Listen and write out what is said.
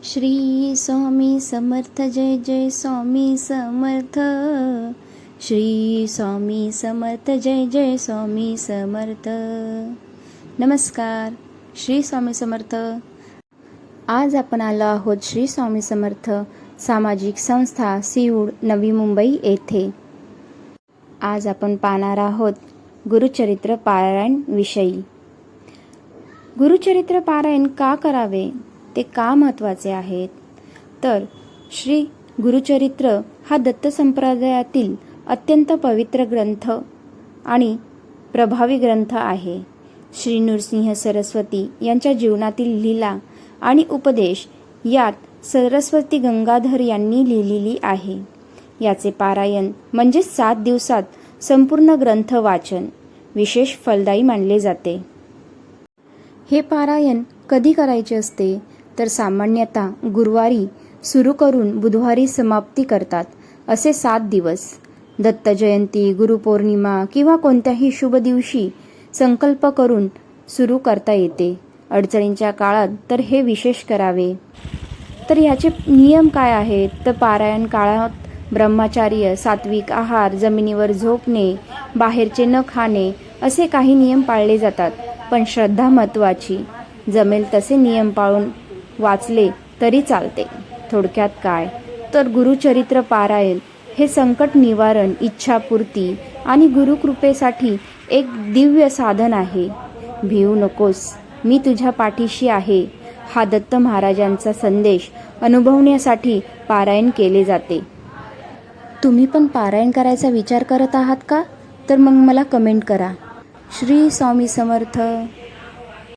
श्री स्वामी समर्थ जय जय स्वामी समर्थ. श्री स्वामी समर्थ जय जय स्वामी समर्थ. नमस्कार. श्री स्वामी समर्थ. आज आपण आलो आहोत श्री स्वामी समर्थ सामाजिक संस्था सिऊड नवी मुंबई येथे. आज आपण पाहणार आहोत गुरुचरित्र पारायण विषयी. गुरुचरित्र पारायण का करावे, ते का महत्त्वाचे आहेत? तर श्री गुरुचरित्र हा दत्त संप्रदायातील अत्यंत पवित्र ग्रंथ आणि प्रभावी ग्रंथ आहे. श्री नृसिंह सरस्वती यांच्या जीवनातील लीला आणि उपदेश यात सरस्वती गंगाधर यांनी लिहिलेली आहे. याचे पारायण म्हणजे 7 दिवसात संपूर्ण ग्रंथ वाचन विशेष फलदायी मानले जाते. हे पारायण कधी करायचे असते तर सामान्यतः गुरुवारी सुरू करून बुधवारी समाप्ती करतात. असे 7 दिवस दत्त जयंती, गुरुपौर्णिमा किंवा कोणत्याही शुभ दिवशी संकल्प करून सुरू करता येते. अडचणींच्या काळात तर हे विशेष करावे. तर ह्याचे नियम काय आहेत? तर पारायण काळात ब्रह्मचार्य, सात्विक आहार, जमिनीवर झोपणे, बाहेरचे न खाणे असे काही नियम पाळले जातात. पण श्रद्धा महत्त्वाची. जमेल तसे नियम पाळून वाचले तरी चालते. थोडक्यात काय तर गुरुचरित्र पारायण हे संकट निवारण, इच्छापूर्ती आणि गुरुकृपेसाठी एक दिव्य साधन आहे. भिवू नकोस, मी तुझ्या पाठीशी आहे हा दत्त महाराजांचा संदेश अनुभवण्यासाठी पारायण केले जाते. तुम्ही पण पारायण करायचा विचार करत आहात का? तर मग मला कमेंट करा. श्री स्वामी समर्थ.